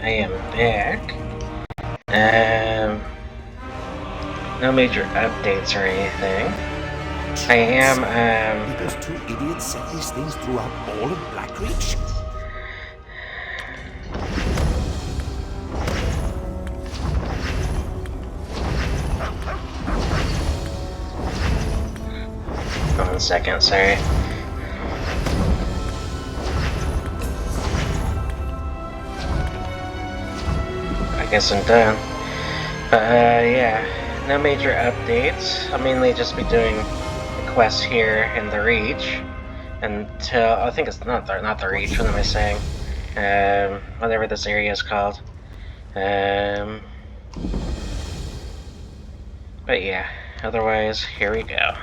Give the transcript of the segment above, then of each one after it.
I am back. No major updates or anything. I am, Did those two idiots set these things throughout all of Blackreach? One second, sorry. I guess I'm done. But, yeah. No major updates. I'll mainly just be doing the quests here in the Reach. Until, I think it's not the Reach, what am I saying? Whatever this area is called. But yeah, otherwise, here we go.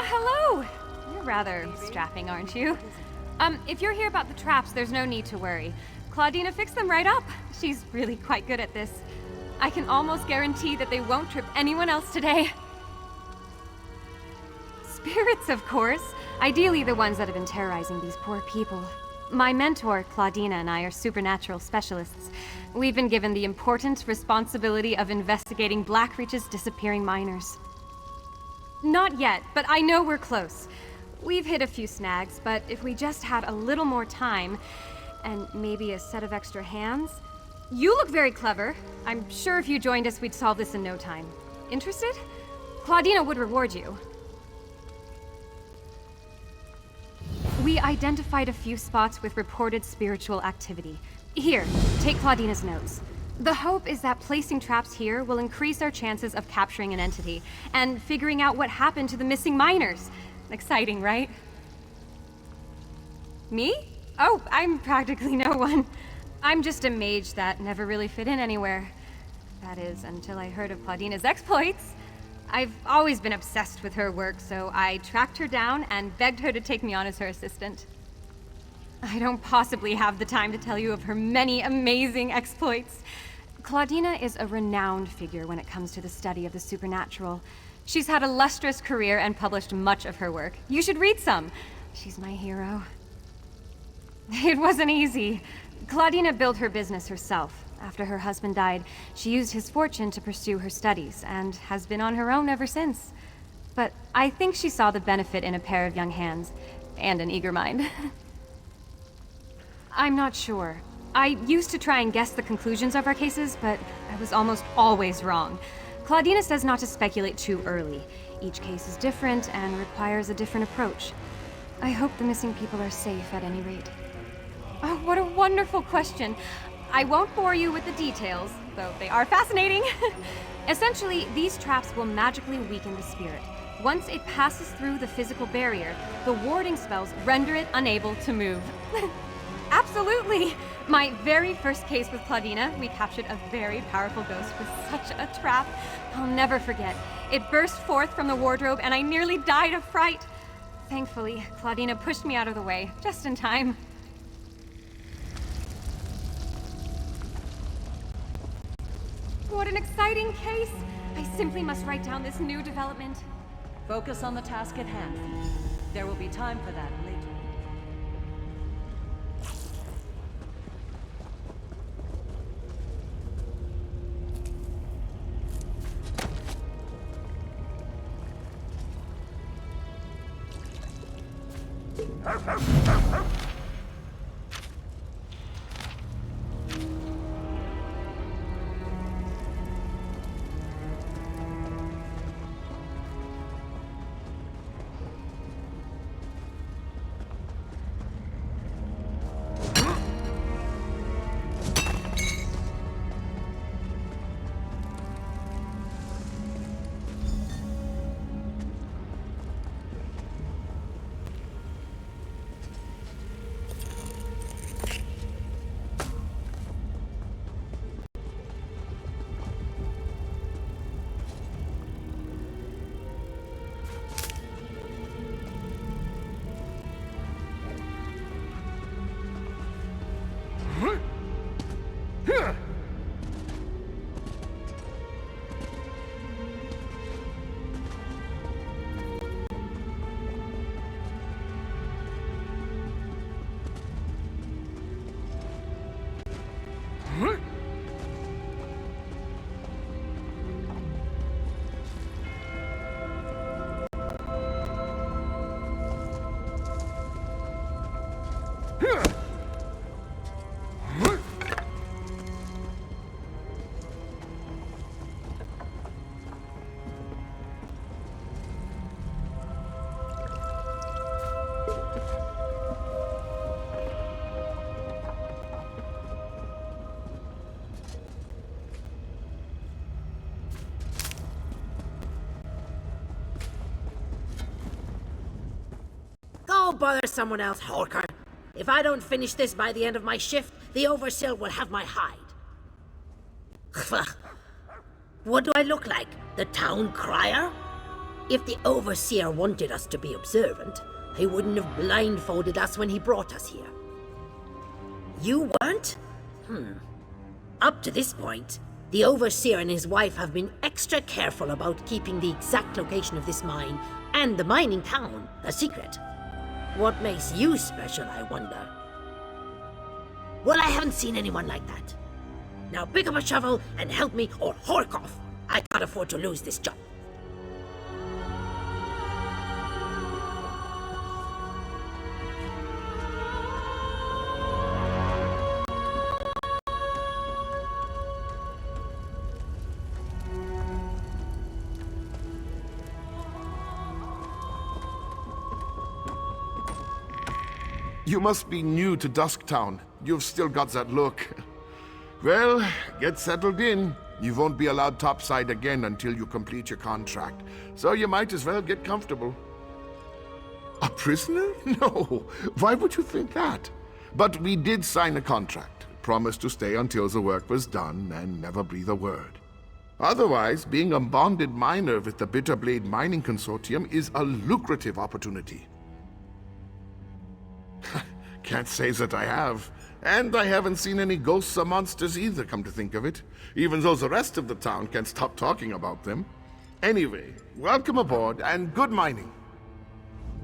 Hello! You're rather strapping, aren't you? If you're here about the traps, there's no need to worry. Claudina fixed them right up. She's really quite good at this. I can almost guarantee that they won't trip anyone else today. Spirits, of course. Ideally the ones that have been terrorizing these poor people. My mentor, Claudina, and I are supernatural specialists. We've been given the important responsibility of investigating Blackreach's disappearing miners. Not yet, but I know we're close. We've hit a few snags, but if we just had a little more time, and maybe a set of extra hands... You look very clever. I'm sure if you joined us, we'd solve this in no time. Interested? Claudina would reward you. We identified a few spots with reported spiritual activity. Here, take Claudina's notes. The hope is that placing traps here will increase our chances of capturing an entity, and figuring out what happened to the missing miners. Exciting, right? Me? Oh, I'm practically no one. I'm just a mage that never really fit in anywhere. That is, until I heard of Claudina's exploits. I've always been obsessed with her work, so I tracked her down and begged her to take me on as her assistant. I don't possibly have the time to tell you of her many amazing exploits. Claudina is a renowned figure when it comes to the study of the supernatural. She's had a lustrous career and published much of her work. You should read some. She's my hero. It wasn't easy. Claudina built her business herself. After her husband died, she used his fortune to pursue her studies, and has been on her own ever since. But I think she saw the benefit in a pair of young hands, and an eager mind. I'm not sure. I used to try and guess the conclusions of our cases, but I was almost always wrong. Claudina says not to speculate too early. Each case is different and requires a different approach. I hope the missing people are safe at any rate. Oh, what a wonderful question. I won't bore you with the details, though they are fascinating. Essentially, these traps will magically weaken the spirit. Once it passes through the physical barrier, the warding spells render it unable to move. Absolutely! My very first case with Claudina, we captured a very powerful ghost with such a trap. I'll never forget. It burst forth from the wardrobe and I nearly died of fright. Thankfully, Claudina pushed me out of the way, just in time. What an exciting case! I simply must write down this new development. Focus on the task at hand. There will be time for that later. Go bother someone else, Horker. If I don't finish this by the end of my shift, the Overseer will have my hide. What do I look like? The town crier? If the Overseer wanted us to be observant, he wouldn't have blindfolded us when he brought us here. You weren't? Up to this point, the Overseer and his wife have been extra careful about keeping the exact location of this mine and the mining town a secret. What makes you special, I wonder? Well, I haven't seen anyone like that. Now pick up a shovel and help me or hork off. I can't afford to lose this job. You must be new to Dusktown. You've still got that look. Well, get settled in. You won't be allowed topside again until you complete your contract, so you might as well get comfortable. A prisoner? No. Why would you think that? But we did sign a contract. Promised to stay until the work was done and never breathe a word. Otherwise, being a bonded miner with the Bitterblade Mining Consortium is a lucrative opportunity. Can't say that I have. And I haven't seen any ghosts or monsters either, come to think of it. Even though the rest of the town can't stop talking about them. Anyway, welcome aboard and good mining.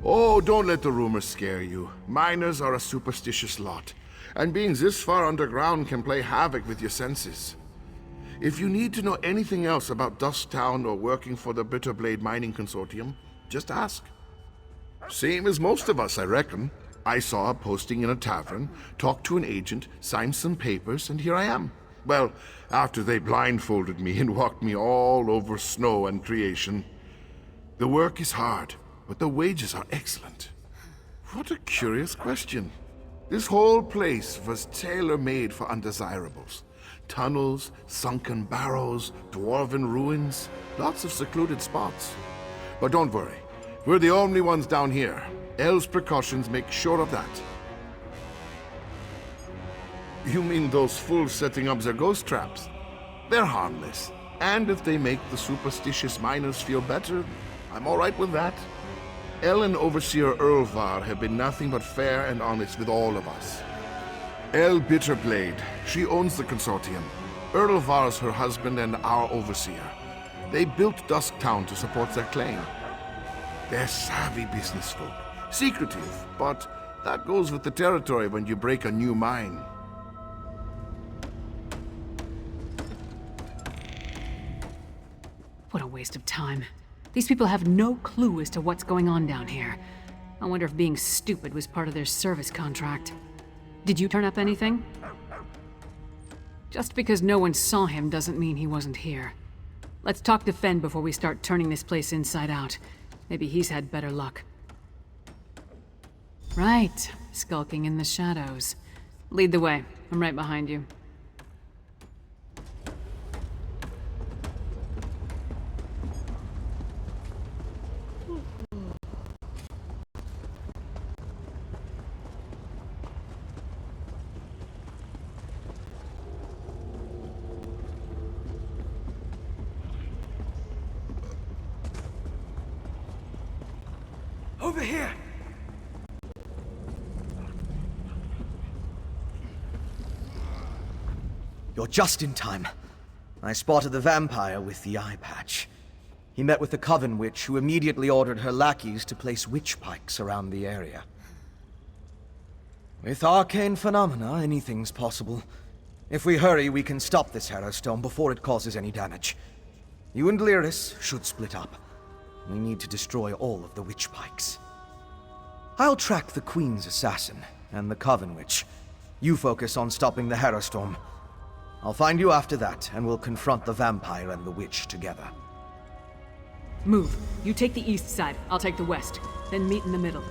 Oh, don't let the rumors scare you. Miners are a superstitious lot. And being this far underground can play havoc with your senses. If you need to know anything else about Dusktown or working for the Bitterblade Mining Consortium, just ask. Same as most of us, I reckon. I saw a posting in a tavern, talked to an agent, signed some papers, and here I am. Well, after they blindfolded me and walked me all over snow and creation. The work is hard, but the wages are excellent. What a curious question. This whole place was tailor-made for undesirables. Tunnels, sunken barrows, dwarven ruins, lots of secluded spots. But don't worry, we're the only ones down here. El's precautions make sure of that. You mean those fools setting up their ghost traps? They're harmless. And if they make the superstitious miners feel better, I'm all right with that. El and Overseer Erlvar have been nothing but fair and honest with all of us. El Bitterblade, she owns the consortium. Erlvar's her husband and our Overseer. They built Dusktown to support their claim. They're savvy business folk. Secretive, but that goes with the territory when you break a new mine. What a waste of time. These people have no clue as to what's going on down here. I wonder if being stupid was part of their service contract. Did you turn up anything? Just because no one saw him doesn't mean he wasn't here. Let's talk to Fen before we start turning this place inside out. Maybe he's had better luck. Right, skulking in the shadows. Lead the way. I'm right behind you. Over here! You're just in time. I spotted the vampire with the eye patch. He met with the Coven Witch, who immediately ordered her lackeys to place witch pikes around the area. With arcane phenomena, anything's possible. If we hurry, we can stop this Harrowstone before it causes any damage. You and Lyris should split up. We need to destroy all of the Witch Pikes. I'll track the Queen's assassin and the Coven Witch. You focus on stopping the Harrowstorm. I'll find you after that, and we'll confront the vampire and the witch together. Move. You take the east side, I'll take the west. Then meet in the middle.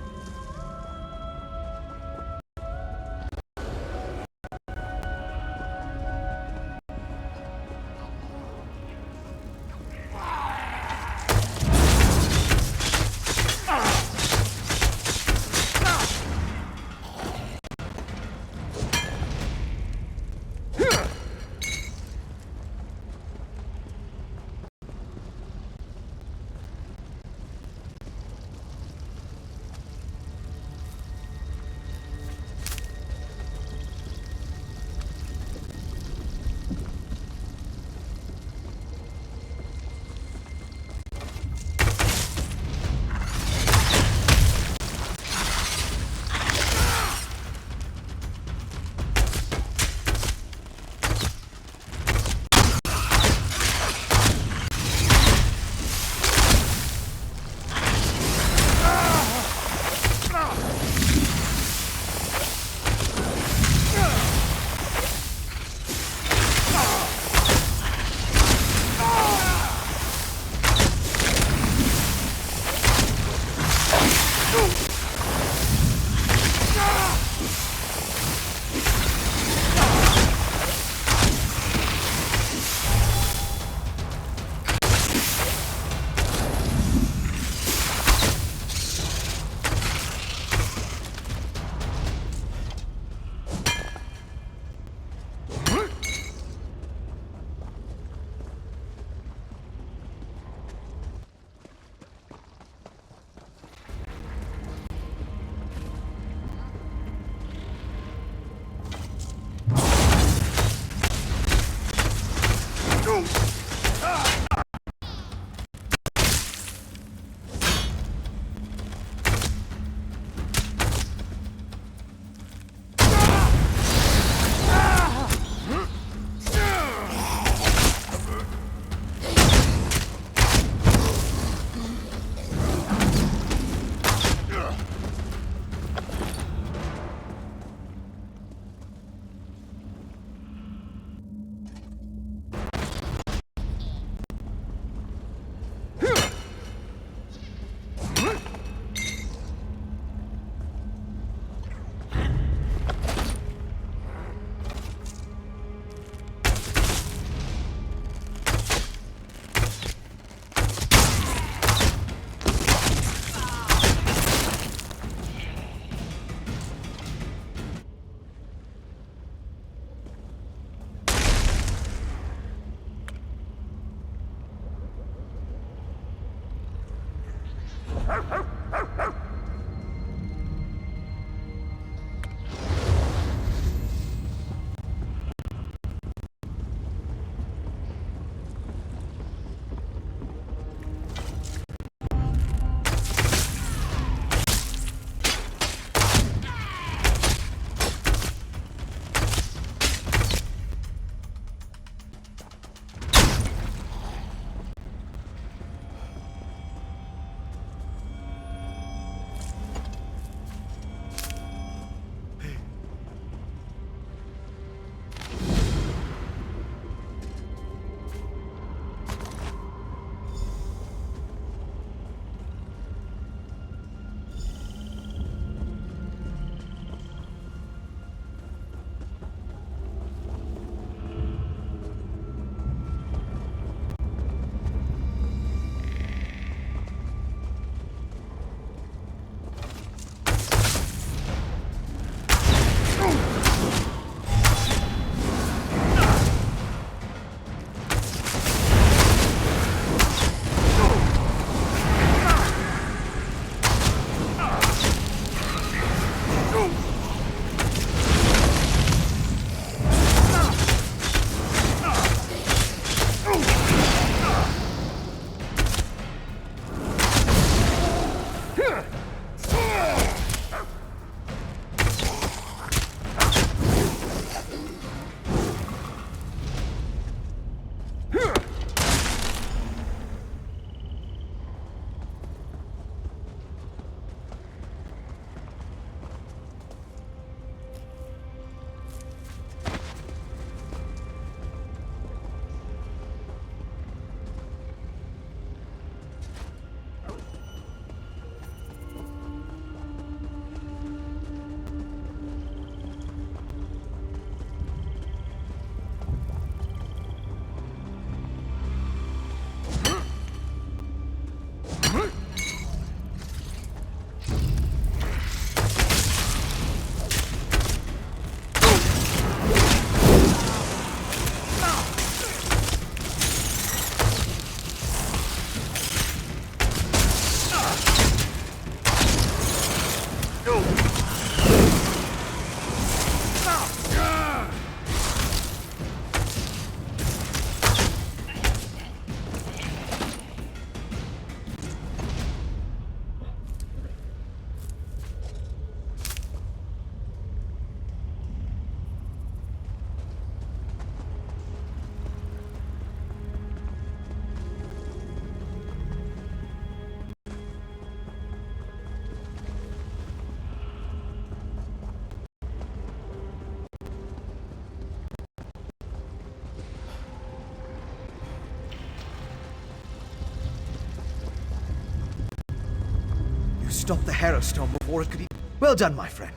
stop the Hera Stone before it could even... Well done, my friend.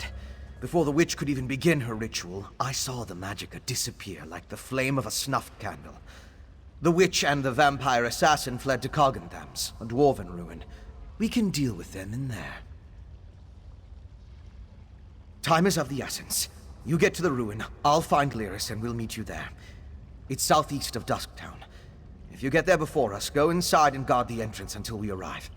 Before the witch could even begin her ritual, I saw the Magicka disappear like the flame of a snuffed candle. The witch and the vampire assassin fled to Coggentham's, a dwarven ruin. We can deal with them in there. Time is of the essence. You get to the ruin, I'll find Lyris and we'll meet you there. It's southeast of Dusktown. If you get there before us, go inside and guard the entrance until we arrive.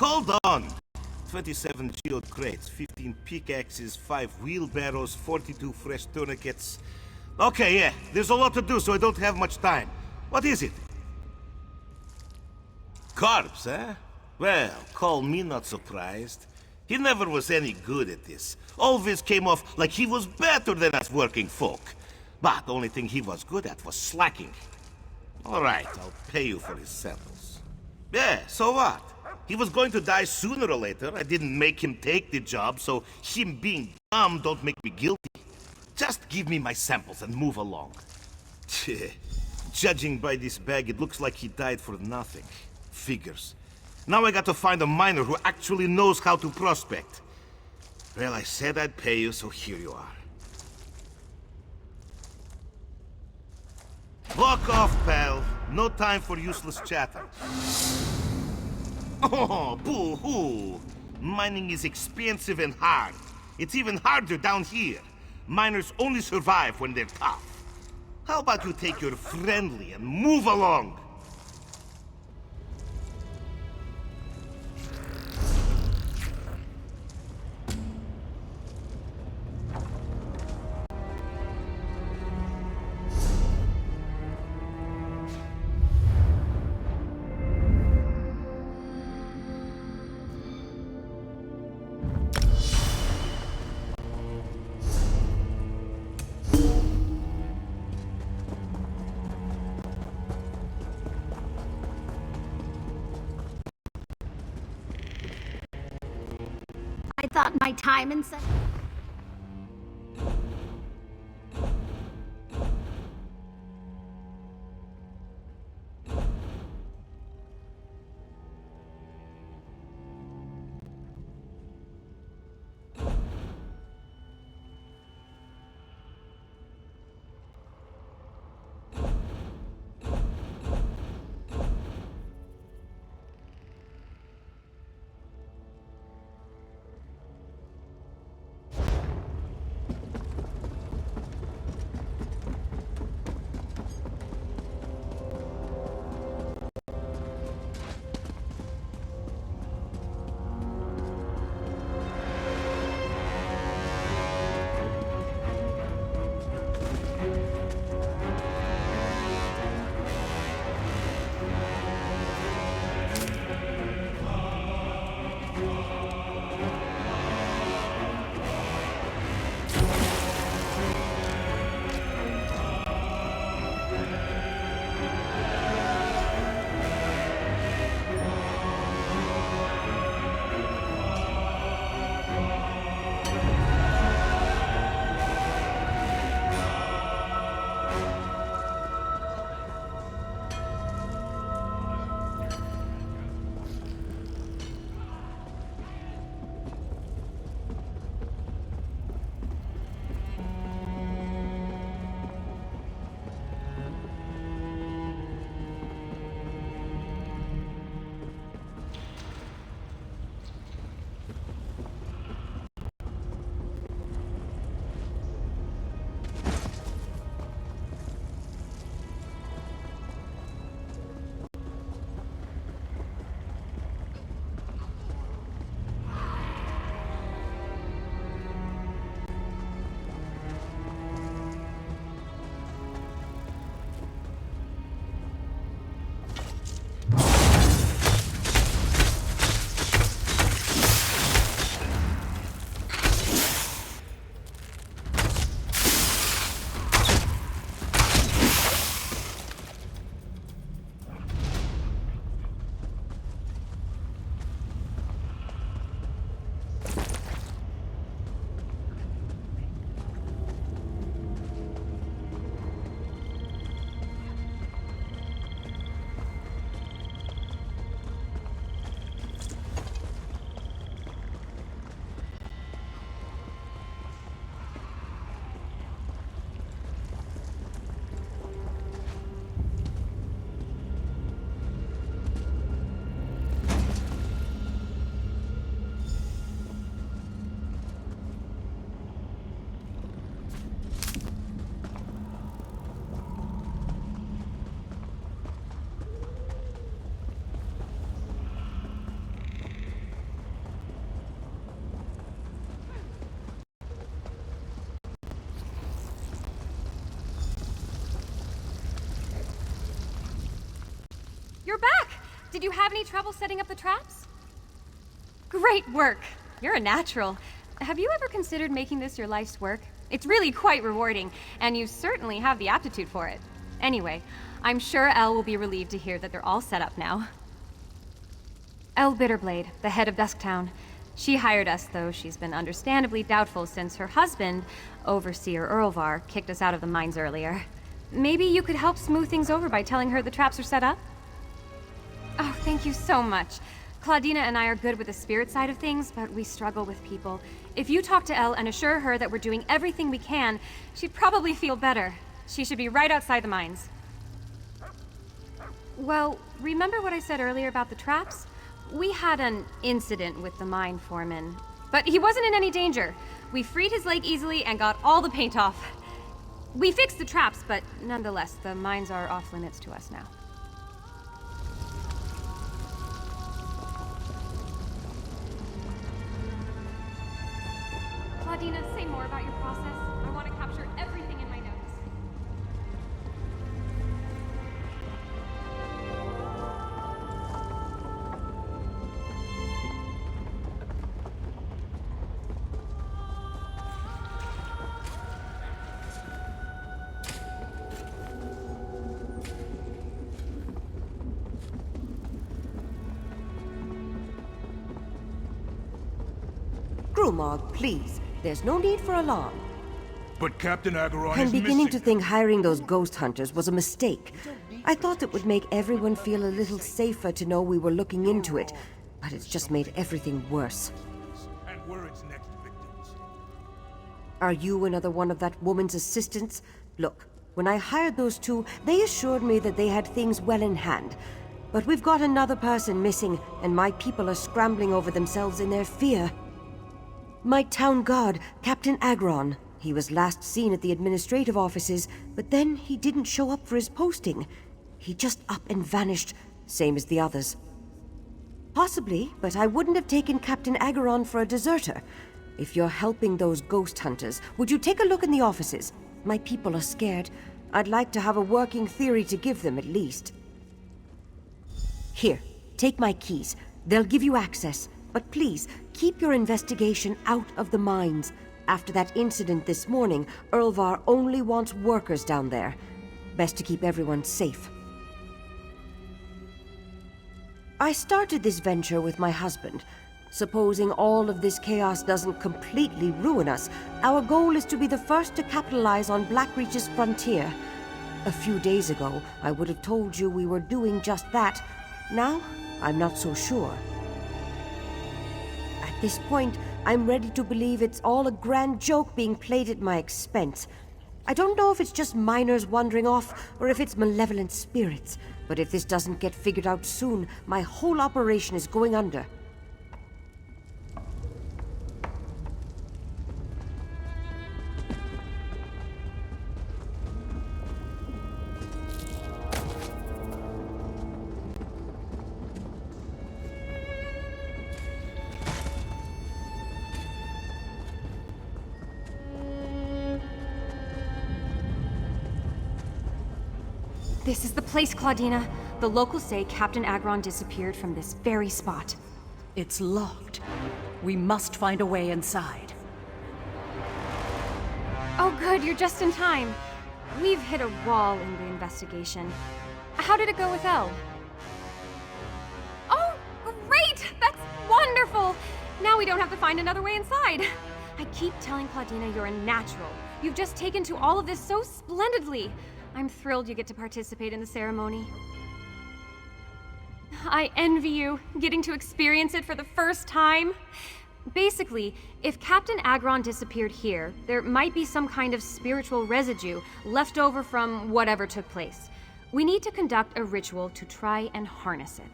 Hold on! 27 geode crates, 15 pickaxes, 5 wheelbarrows, 42 fresh tourniquets. Okay, yeah, there's a lot to do, so I don't have much time. What is it? Corpse, eh? Well, call me not surprised. He never was any good at this. Always came off like he was better than us working folk. But the only thing he was good at was slacking. Alright, I'll pay you for his samples. Yeah, so what? He was going to die sooner or later. I didn't make him take the job, so him being dumb don't make me guilty. Just give me my samples and move along. Judging by this bag, it looks like he died for nothing. Figures. Now I got to find a miner who actually knows how to prospect. Well, I said I'd pay you, so here you are. Walk off, pal. No time for useless chatter. Oh, boo-hoo! Mining is expensive and hard. It's even harder down here. Miners only survive when they're tough. How about you take your friendly and move along? I thought my time and such. you're back! Did you have any trouble setting up the traps? Great work! You're a natural. Have you ever considered making this your life's work? It's really quite rewarding, and you certainly have the aptitude for it. Anyway, I'm sure Elle will be relieved to hear that they're all set up now. Elle Bitterblade, the head of Dusktown. She hired us, though she's been understandably doubtful since her husband, Overseer Earlvar, kicked us out of the mines earlier. Maybe you could help smooth things over by telling her the traps are set up? Oh, thank you so much. Claudina and I are good with the spirit side of things, but we struggle with people. If you talk to Elle and assure her that we're doing everything we can, she'd probably feel better. She should be right outside the mines. Well, remember what I said earlier about the traps? We had an incident with the mine foreman, but he wasn't in any danger. We freed his leg easily and got all the paint off. We fixed the traps, but nonetheless, the mines are off limits to us now. Claudina, say more about your process. I want to capture everything in my notes. Grumog, please. There's no need for alarm. But Captain Agaron I'm is beginning to missing. think hiring those ghost hunters was a mistake. I thought it would make everyone feel a little safer to know we were looking into it, but it's just made everything worse. And we're its next victims. Are you another one of that woman's assistants? Look, when I hired those two, they assured me that they had things well in hand. But we've got another person missing, and my people are scrambling over themselves in their fear. My town guard, Captain Agron. He was last seen at the administrative offices, but then he didn't show up for his posting. He just up and vanished, same as the others. Possibly, but I wouldn't have taken Captain Agaron for a deserter. If you're helping those ghost hunters, would you take a look in the offices? My people are scared. I'd like to have a working theory to give them, at least. Here, take my keys. They'll give you access. But please, keep your investigation out of the mines. After that incident this morning, Earlvar only wants workers down there. Best to keep everyone safe. I started this venture with my husband. Supposing all of this chaos doesn't completely ruin us, our goal is to be the first to capitalize on Blackreach's frontier. A few days ago, I would have told you we were doing just that. Now, I'm not so sure. At this point, I'm ready to believe it's all a grand joke being played at my expense. I don't know if it's just miners wandering off, or if it's malevolent spirits. But if this doesn't get figured out soon, my whole operation is going under. This is the place, Claudina. The locals say Captain Agron disappeared from this very spot. It's locked. We must find a way inside. Oh good, you're just in time. We've hit a wall in the investigation. How did it go with Elle? Oh, great! That's wonderful! Now we don't have to find another way inside. I keep telling Claudina you're a natural. You've just taken to all of this so splendidly. I'm thrilled you get to participate in the ceremony. I envy you, getting to experience it for the first time. Basically, if Captain Agron disappeared here, there might be some kind of spiritual residue left over from whatever took place. We need to conduct a ritual to try and harness it.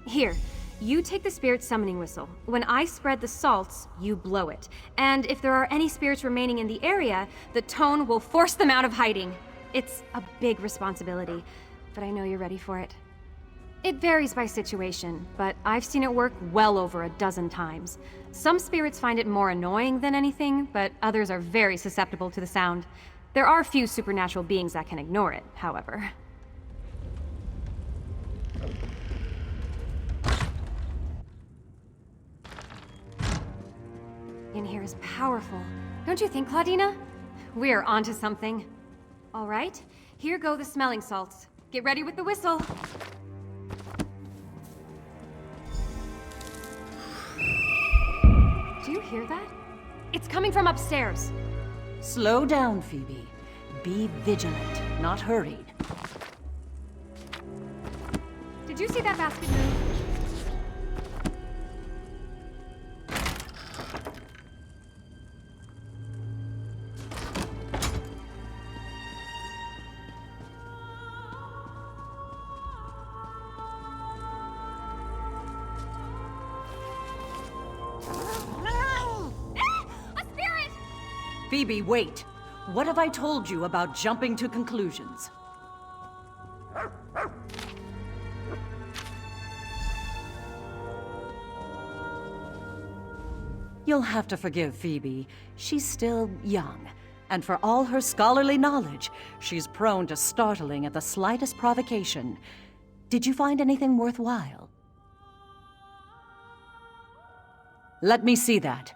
Here, you take the spirit summoning whistle. When I spread the salts, you blow it. And if there are any spirits remaining in the area, the tone will force them out of hiding. It's a big responsibility, but I know you're ready for it. It varies by situation, but I've seen it work well over a dozen times. Some spirits find it more annoying than anything, but others are very susceptible to the sound. There are few supernatural beings that can ignore it, however. there is powerful. Don't you think, Claudina? We're onto something. All right, here go the smelling salts. Get ready with the whistle. Do you hear that? It's coming from upstairs. Slow down, Phoebe. Be vigilant, not hurried. Did you see that basket move? Phoebe, wait. What have I told you about jumping to conclusions? You'll have to forgive Phoebe. She's still young, and for all her scholarly knowledge, she's prone to startling at the slightest provocation. Did you find anything worthwhile? Let me see that.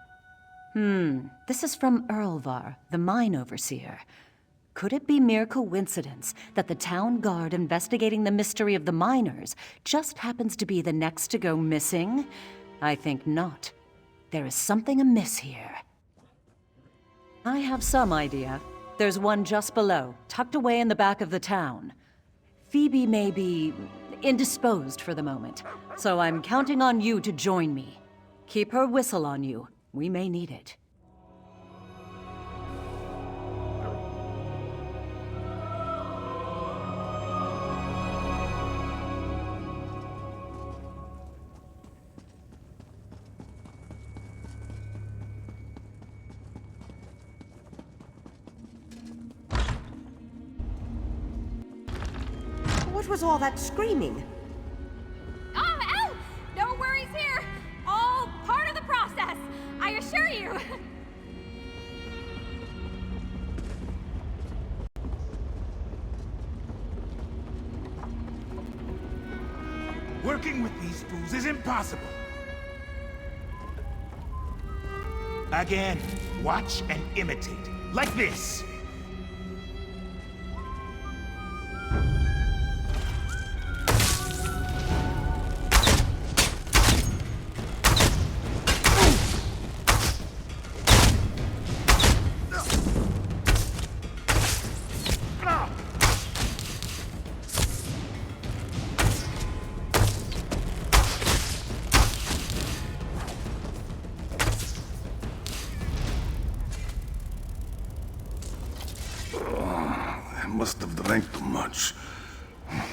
This is from Erlvar, the mine overseer. Could it be mere coincidence that the town guard investigating the mystery of the miners just happens to be the next to go missing? I think not. There is something amiss here. I have some idea. There's one just below, tucked away in the back of the town. Phoebe may be indisposed for the moment, so I'm counting on you to join me. Keep her whistle on you. We may need it. What was all that screaming? Oh, no worries here. All part of the process, I assure you. Working with these fools is impossible. Again, watch and imitate. Like this. Must have drank too much.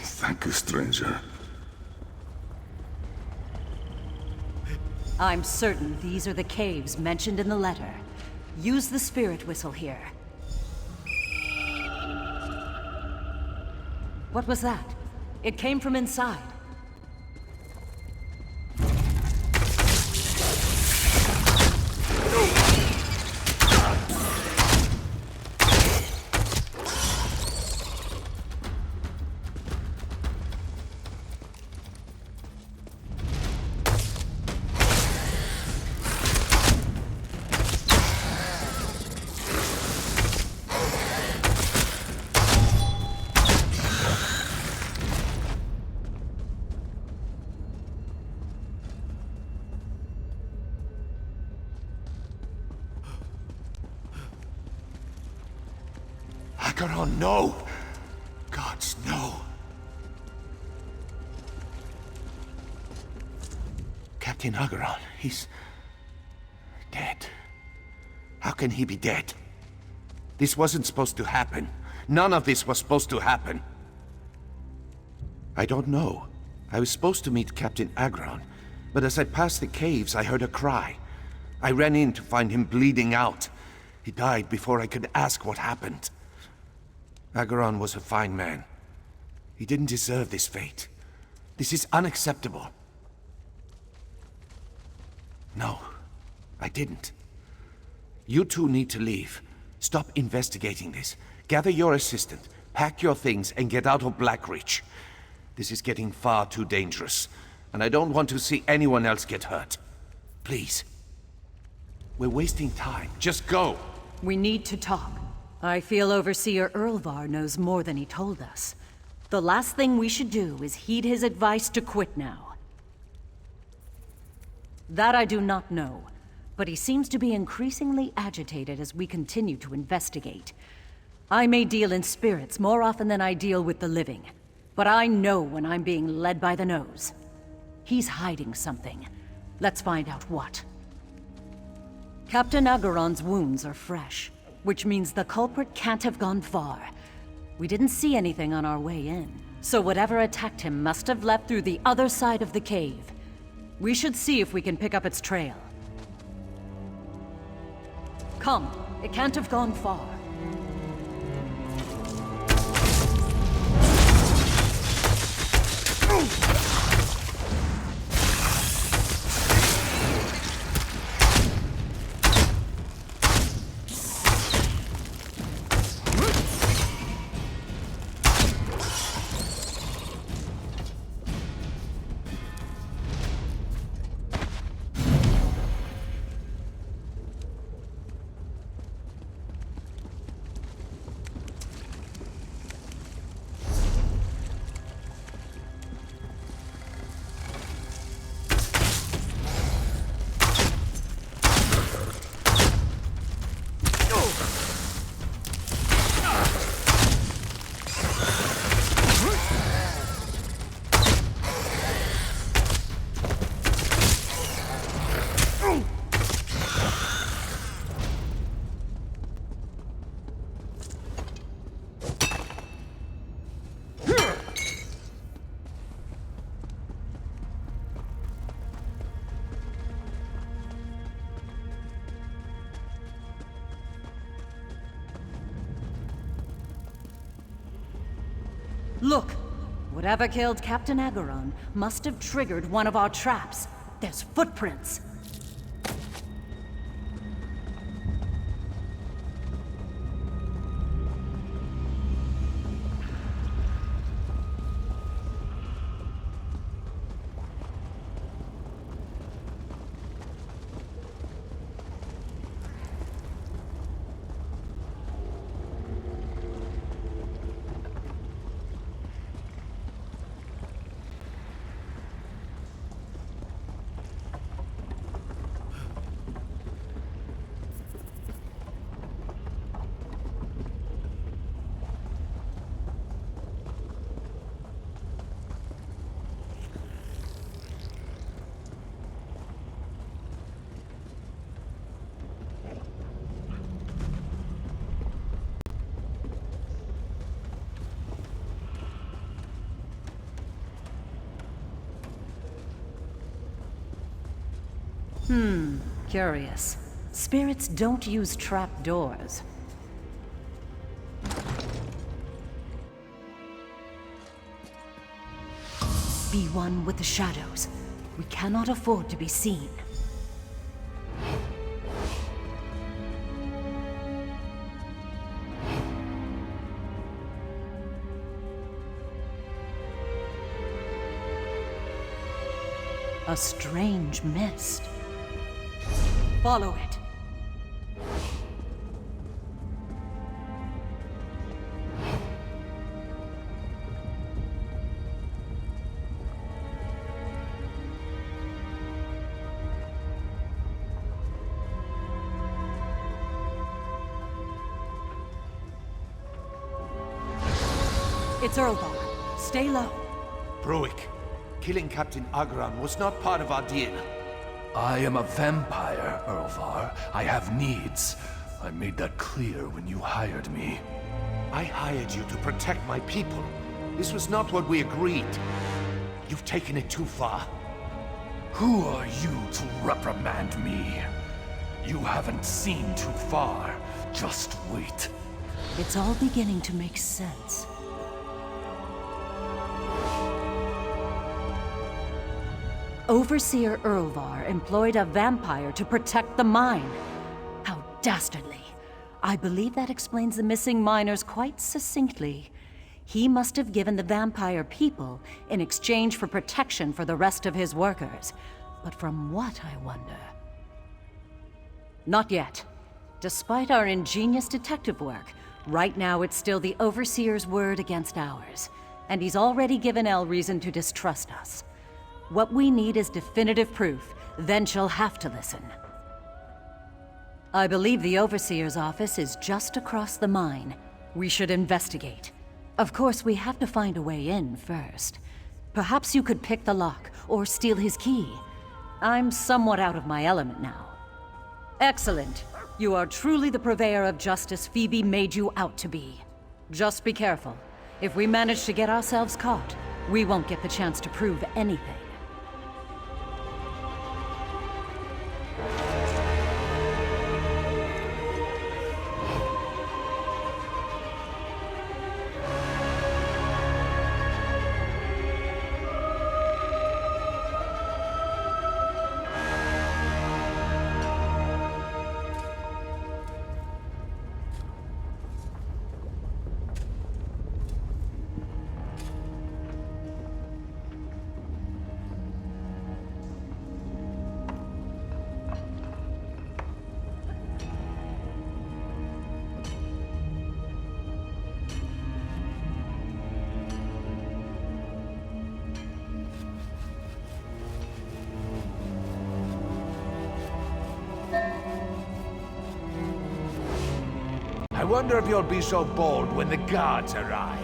Thank you, stranger. I'm certain these are the caves mentioned in the letter. Use the spirit whistle here. What was that? It came from inside. Agaron, no! Gods, no! Captain Agaron, he's dead. How can he be dead? This wasn't supposed to happen. None of this was supposed to happen. I don't know. I was supposed to meet Captain Agaron, but as I passed the caves, I heard a cry. I ran in to find him bleeding out. He died before I could ask what happened. Agaron was a fine man. He didn't deserve this fate. This is unacceptable. No, I didn't. You two need to leave. Stop investigating this. Gather your assistant, pack your things, and get out of Blackreach. This is getting far too dangerous, and I don't want to see anyone else get hurt. Please. We're wasting time. Just go. We need to talk. I feel Overseer Erlvar knows more than he told us. The last thing we should do is heed his advice to quit now. That I do not know, but he seems to be increasingly agitated as we continue to investigate. I may deal in spirits more often than I deal with the living, but I know when I'm being led by the nose. He's hiding something. Let's find out what. Captain Agaron's wounds are fresh, which means the culprit can't have gone far. We didn't see anything on our way in, so whatever attacked him must have left through the other side of the cave. We should see if we can pick up its trail. Come, it can't have gone far. Look! Whatever killed Captain Agaron must have triggered one of our traps. There's footprints! Curious. Spirits don't use trap doors. Be one with the shadows. We cannot afford to be seen. A strange mist. Follow it. It's Erlvar. Stay low. Broick, killing Captain Agaron was not part of our deal. I am a vampire, Erlvar. I have needs. I made that clear when you hired me. I hired you to protect my people. This was not what we agreed. You've taken it too far. Who are you to reprimand me? You haven't seen too far. Just wait. It's all beginning to make sense. Overseer Erlvar employed a vampire to protect the mine. How dastardly. I believe that explains the missing miners quite succinctly. He must have given the vampire people in exchange for protection for the rest of his workers. But from what, I wonder? Not yet. Despite our ingenious detective work, right now it's still the Overseer's word against ours. And he's already given Elle reason to distrust us. What we need is definitive proof, then she'll have to listen. I believe the Overseer's office is just across the mine. We should investigate. Of course, we have to find a way in first. Perhaps you could pick the lock, or steal his key. I'm somewhat out of my element now. Excellent. You are truly the purveyor of justice Phoebe made you out to be. Just be careful. If we manage to get ourselves caught, we won't get the chance to prove anything. I wonder if you'll be so bold when the guards arrive.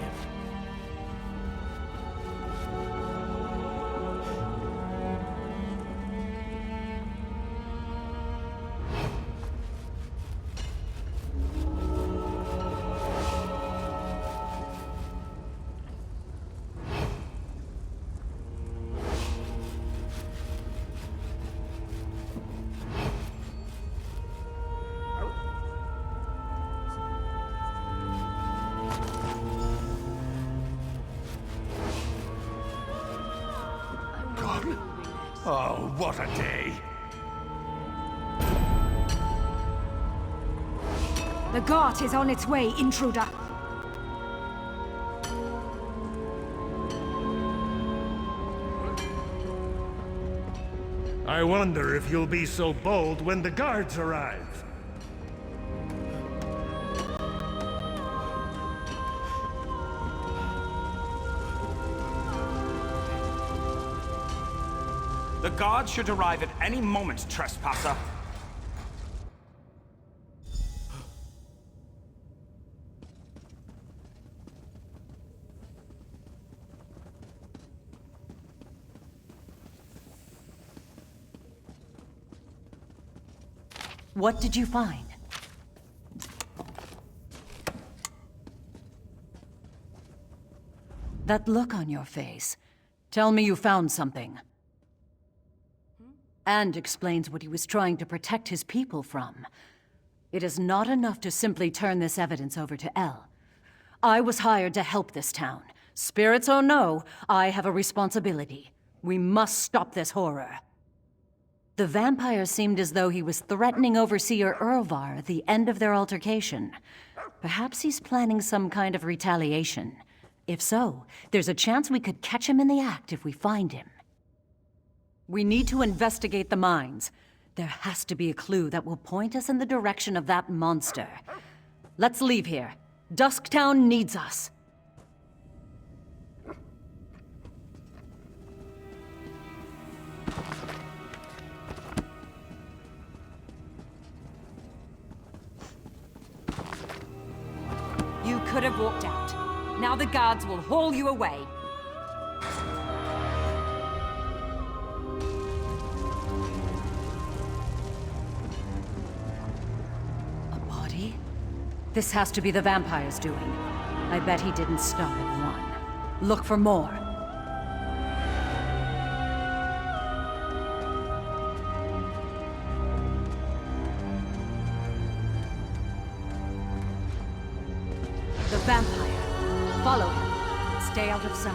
Oh, what a day! The Gart is on its way, intruder. I wonder if you'll be so bold when the guards arrive. The guards should arrive at any moment, trespasser. What did you find? That look on your face. Tell me you found something. And explains what he was trying to protect his people from. It is not enough to simply turn this evidence over to Elle. I was hired to help this town. Spirits or no, I have a responsibility. We must stop this horror. The vampire seemed as though he was threatening Overseer Erlvar at the end of their altercation. Perhaps he's planning some kind of retaliation. If so, there's a chance we could catch him in the act if we find him. We need to investigate the mines. There has to be a clue that will point us in the direction of that monster. Let's leave here. Dusktown needs us. You could have walked out. Now the guards will haul you away. This has to be the vampire's doing. I bet he didn't stop at one. Look for more. The vampire. Follow him. Stay out of sight.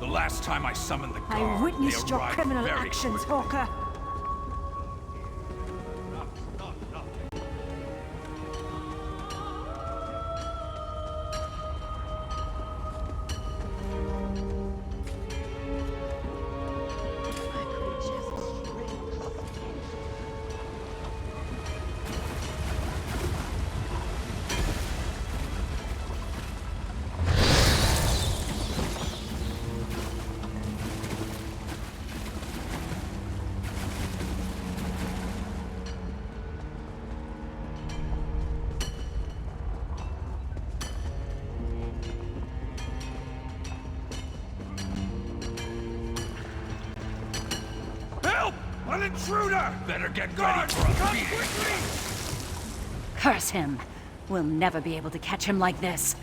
Last time I summoned the guard, I witnessed they your arrived criminal very actions, quickly. Hawker. An intruder! Better get Guards, ready for a come beating. quickly! Curse him! We'll never be able to catch him like this.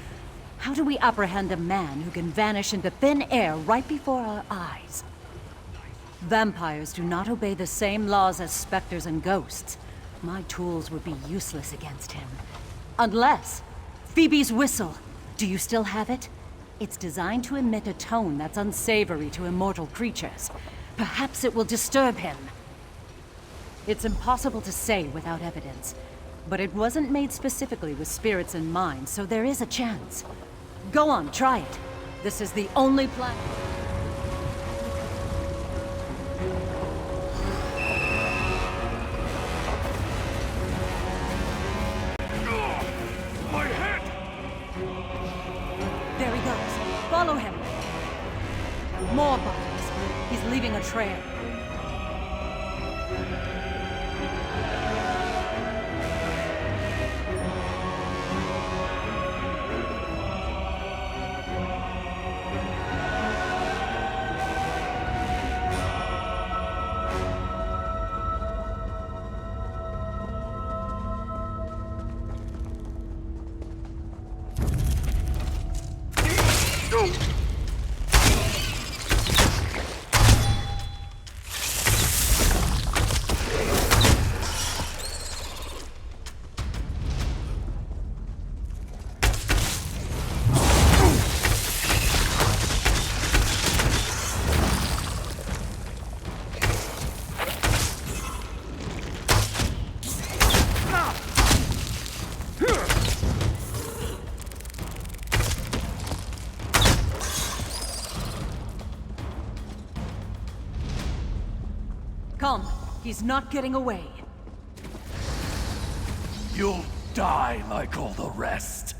How do we apprehend a man who can vanish into thin air right before our eyes? Vampires do not obey the same laws as specters and ghosts. My tools would be useless against him. Unless... Phoebe's whistle. Do you still have it? It's designed to emit a tone that's unsavory to immortal creatures. Perhaps it will disturb him. It's impossible to say without evidence. But it wasn't made specifically with spirits in mind, so there is a chance. Go on, try it. This is the only plan. My head! There he goes. Follow him. More bodies. He's leaving a trail. Come, he's not getting away. You'll die like all the rest.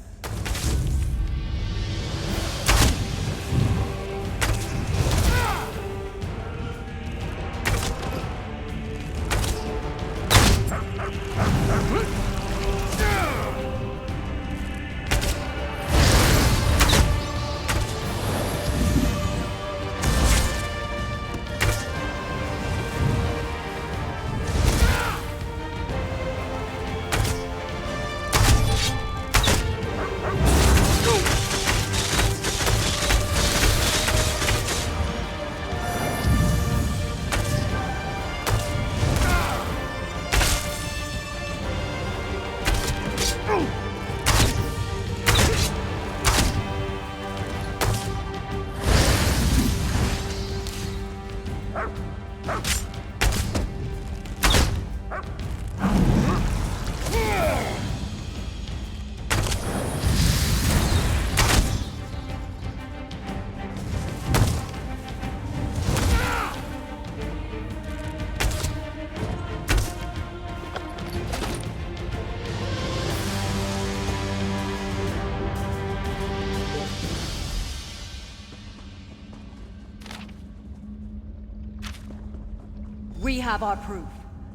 We have our proof.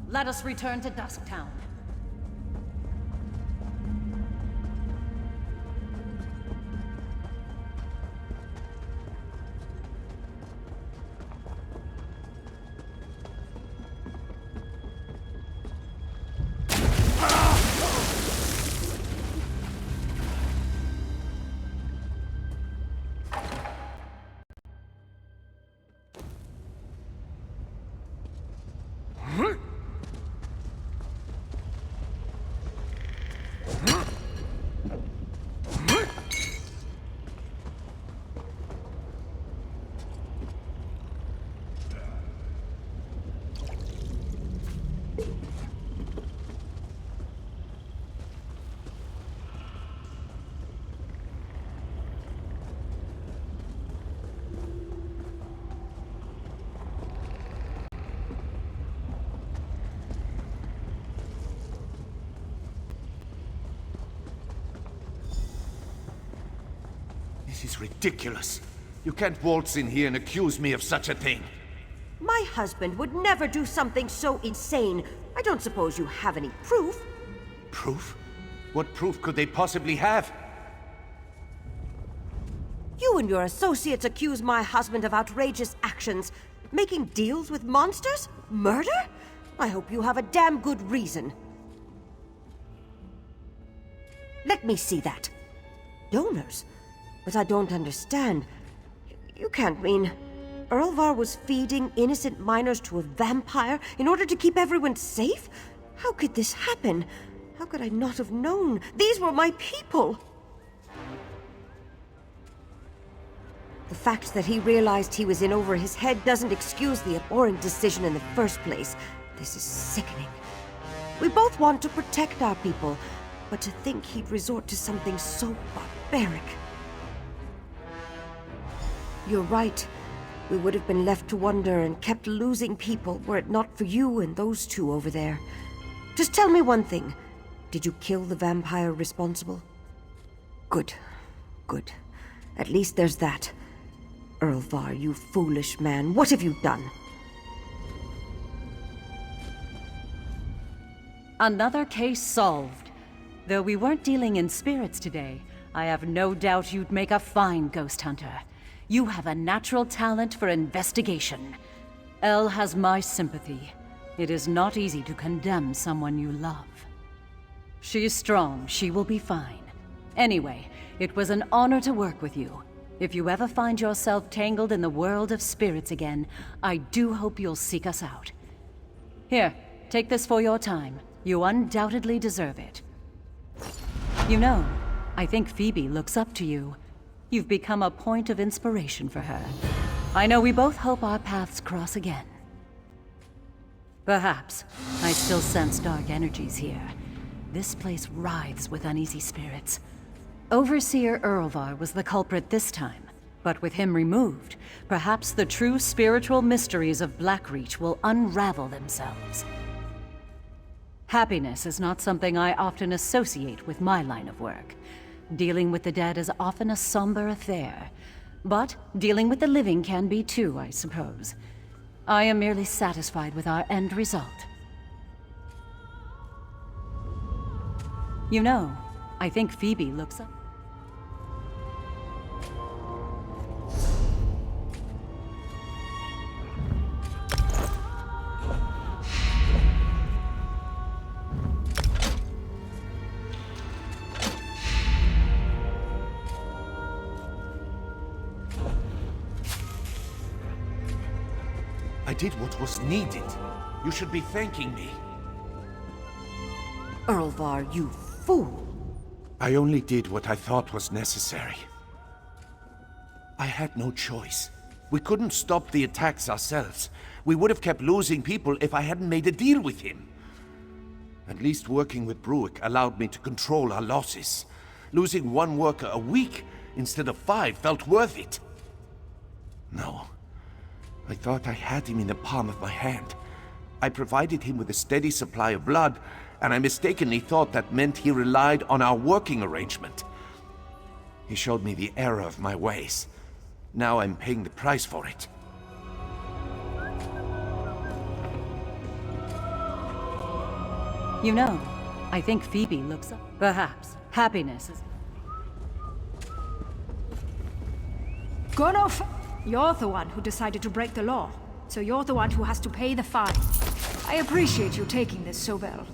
Let us return to Dusktown. This is ridiculous. You can't waltz in here and accuse me of such a thing. My husband would never do something so insane. I don't suppose you have any proof? Proof? What proof could they possibly have? You and your associates accuse my husband of outrageous actions. Making deals with monsters? Murder? I hope you have a damn good reason. Let me see that. Donors? But I don't understand. You can't mean... Erlvar was feeding innocent miners to a vampire in order to keep everyone safe? How could this happen? How could I not have known? These were my people! The fact that he realized he was in over his head doesn't excuse the abhorrent decision in the first place. This is sickening. We both want to protect our people, but to think he'd resort to something so barbaric. You're right. We would have been left to wonder and kept losing people were it not for you and those two over there. Just tell me one thing. Did you kill the vampire responsible? Good. Good. At least there's that. Erlvar, you foolish man, what have you done? Another case solved. Though we weren't dealing in spirits today, I have no doubt you'd make a fine ghost hunter. You have a natural talent for investigation. Elle has my sympathy. It is not easy to condemn someone you love. She's strong, she will be fine. Anyway, it was an honor to work with you. If you ever find yourself tangled in the world of spirits again, I do hope you'll seek us out. Here, take this for your time. You undoubtedly deserve it. You know, I think Phoebe looks up to you. You've become a point of inspiration for her. I know we both hope our paths cross again. Perhaps. I still sense dark energies here. This place writhes with uneasy spirits. Overseer Erlvar was the culprit this time, but with him removed, perhaps the true spiritual mysteries of Blackreach will unravel themselves. Happiness is not something I often associate with my line of work. Dealing with the dead is often a somber affair, but dealing with the living can be too, I suppose. I am merely satisfied with our end result. You know, I think Phoebe looks up. I did what was needed. You should be thanking me. Erlvar, you fool! I only did what I thought was necessary. I had no choice. We couldn't stop the attacks ourselves. We would have kept losing people if I hadn't made a deal with him. At least working with Bruick allowed me to control our losses. Losing one worker a week instead of 5 felt worth it. No. I thought I had him in the palm of my hand. I provided him with a steady supply of blood, and I mistakenly thought that meant he relied on our working arrangement. He showed me the error of my ways. Now I'm paying the price for it. You know, I think Phoebe looks up. Perhaps. Happiness is... Gunnoff, you're the one who decided to break the law, so you're the one who has to pay the fine. I appreciate you taking this so well.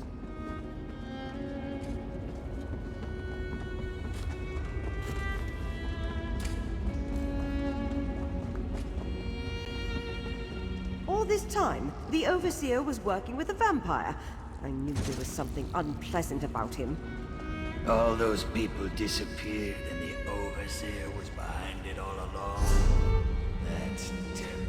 All this time, the Overseer was working with a vampire. I knew there was something unpleasant about him. All those people disappeared and the Overseer was behind it all along. That's terrible.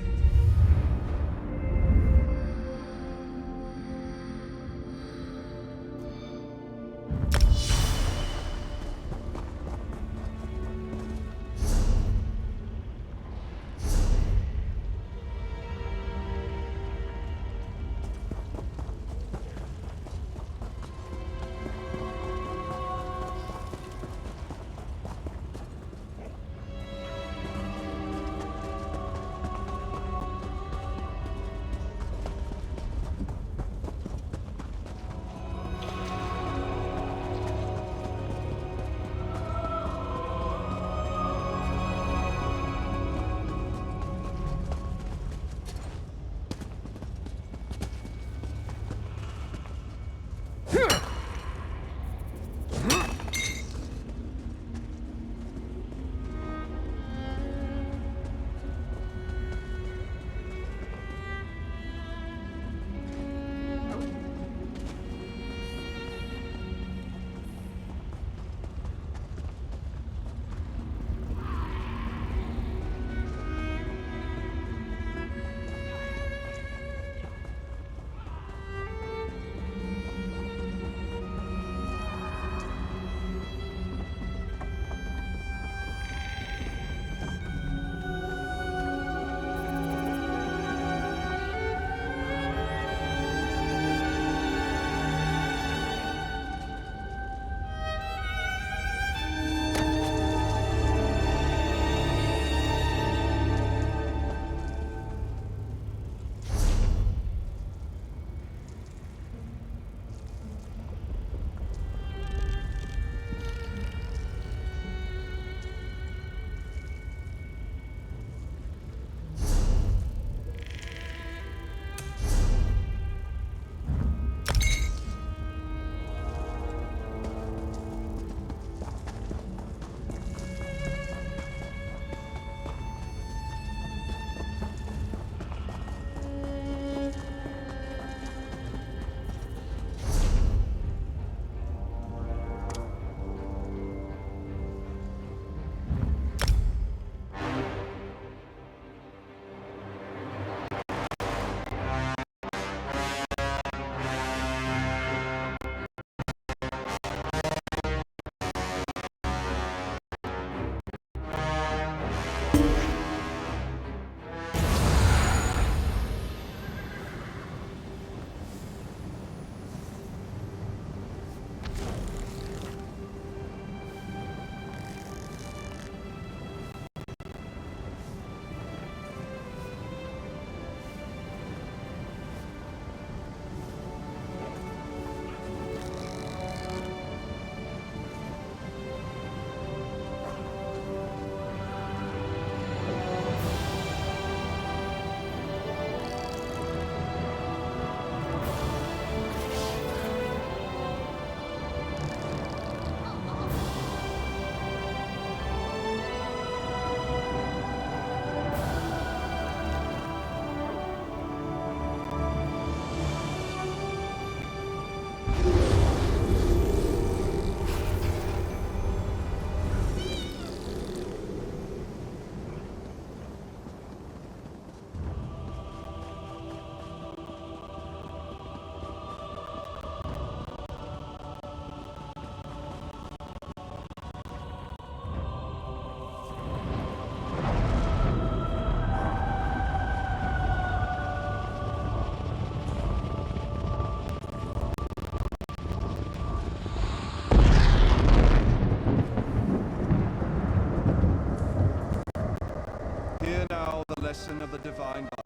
the lesson of the divine body.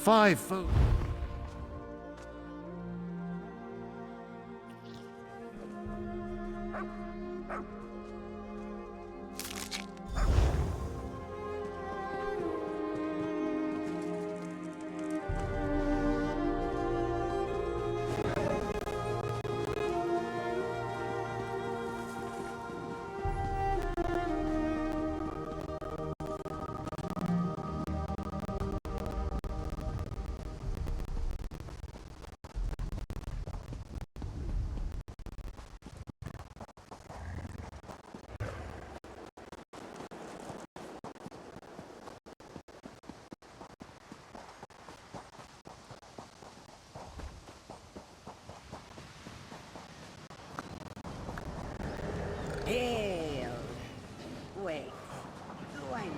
5 foot. Hail. Wait. Do I know?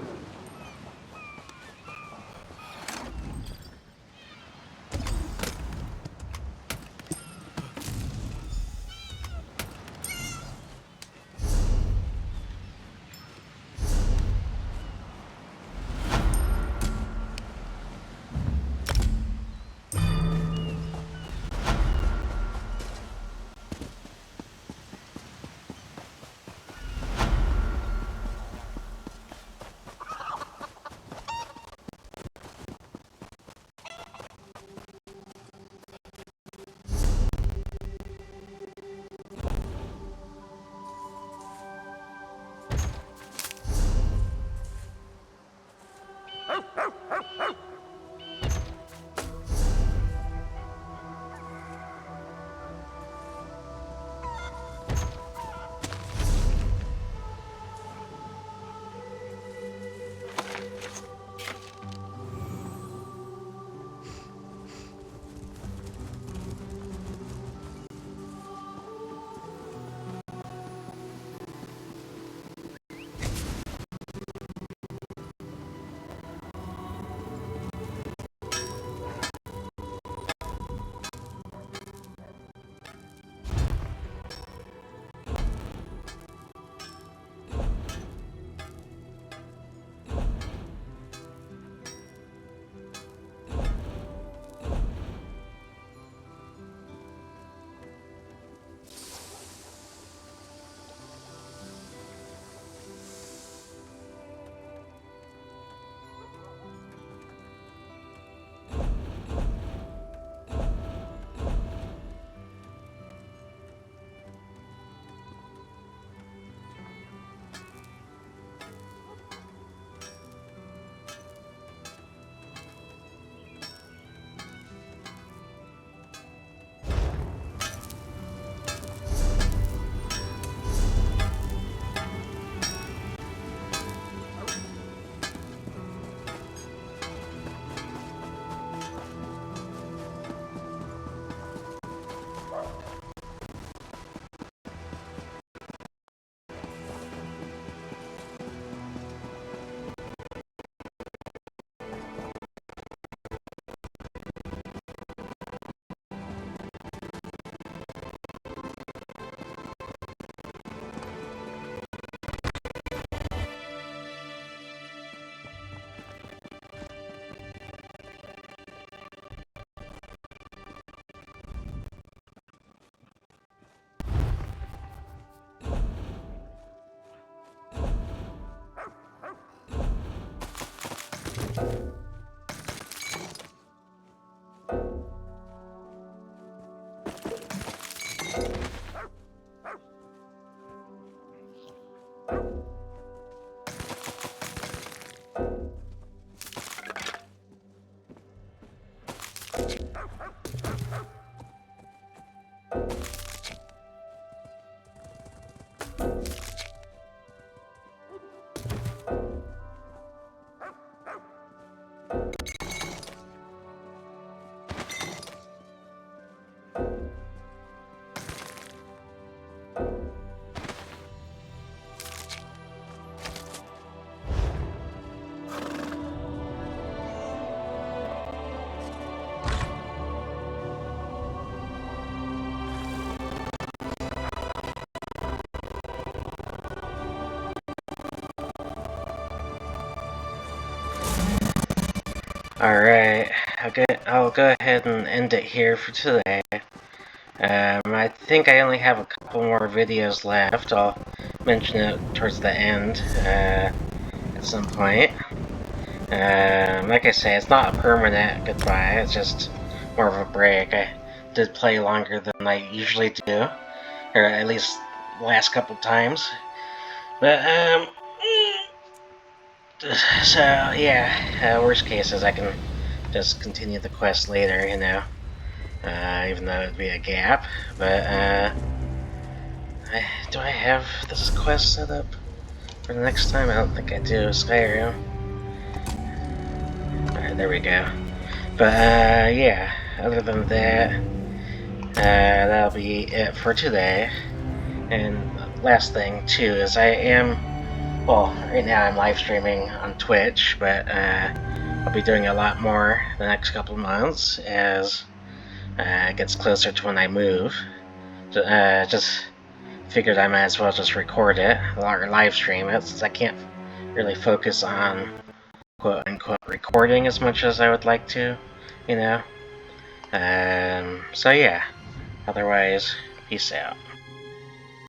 Alright, I'll go ahead and end it here for today. I think I only have a couple more videos left. I'll mention it towards the end at some point. Like I say, it's not a permanent goodbye, it's just more of a break. I did play longer than I usually do, or at least the last couple times. But, so, yeah, worst case is I can just continue the quest later, you know, even though it'd be a gap. But, do I have this quest set up for the next time? I don't think I do. Skyrim. Alright, there we go. But, yeah, other than that, that'll be it for today. And last thing, too, is I am, well, right now I'm live streaming on Twitch, but I'll be doing a lot more the next couple months as it gets closer to when I move. Just figured I might as well just record it, or live stream it, since I can't really focus on quote-unquote recording as much as I would like to, you know? So yeah, otherwise, peace out.